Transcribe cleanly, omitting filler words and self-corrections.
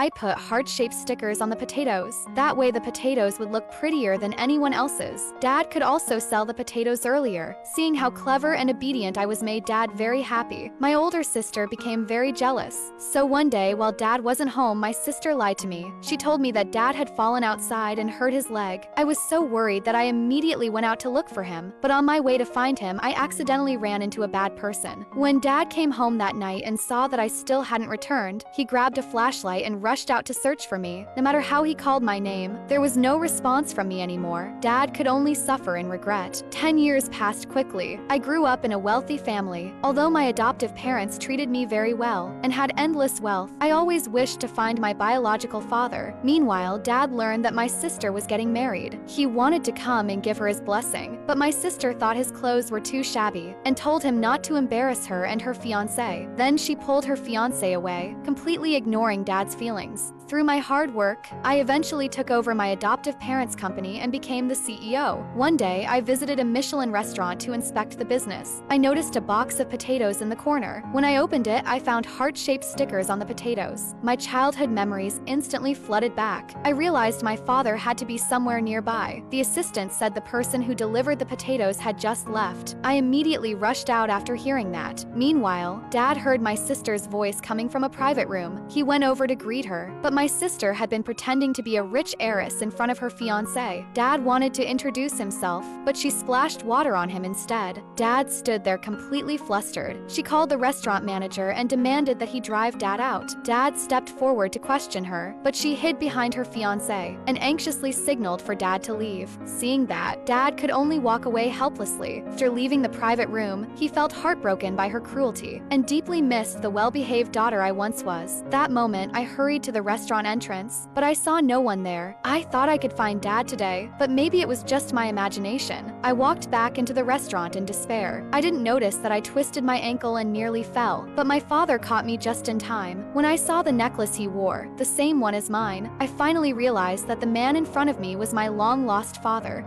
I put heart-shaped stickers on the potatoes. That way the potatoes would look prettier than anyone else's. Dad could also sell the potatoes earlier. Seeing how clever and obedient I was made Dad very happy. My older sister became very jealous. So one day, while Dad wasn't home, my sister lied to me. She told me that Dad had fallen outside and hurt his leg. I was so worried that I immediately went out to look for him. But on my way to find him, I accidentally ran into a bad person. When Dad came home that night and saw that I still hadn't returned, he grabbed a flashlight and rushed out to search for me. No matter how he called my name, there was no response from me anymore. Dad could only suffer in regret. 10 years passed quickly. I grew up in a wealthy family. Although my adoptive parents treated me very well and had endless wealth, I always wished to find my biological father. Meanwhile, Dad learned that my sister was getting married. He wanted to come and give her his blessing, but my sister thought his clothes were too shabby and told him not to embarrass her and her fiancé. Then she pulled her fiancé away, completely ignoring Dad's feelings. Through my hard work, I eventually took over my adoptive parents' company and became the CEO. One day, I visited a Michelin restaurant to inspect the business. I noticed a box of potatoes in the corner. When I opened it, I found heart-shaped stickers on the potatoes. My childhood memories instantly flooded back. I realized my father had to be somewhere nearby. The assistant said the person who delivered the potatoes had just left. I immediately rushed out after hearing that. Meanwhile, Dad heard my sister's voice coming from a private room. He went over to greet her, but my sister had been pretending to be a rich heiress in front of her fiancé. Dad wanted to introduce himself, but she splashed water on him instead. Dad stood there completely flustered. She called the restaurant manager and demanded that he drive Dad out. Dad stepped forward to question her, but she hid behind her fiancé and anxiously signaled for Dad to leave. Seeing that, Dad could only walk away helplessly. After leaving the private room, he felt heartbroken by her cruelty and deeply missed the well-behaved daughter I once was. That moment, I hurried to the restaurant entrance, but I saw no one there. I thought I could find Dad today, but maybe it was just my imagination. I walked back into the restaurant in despair. I didn't notice that I twisted my ankle and nearly fell, but my father caught me just in time. When I saw the necklace he wore, the same one as mine, I finally realized that the man in front of me was my long-lost father.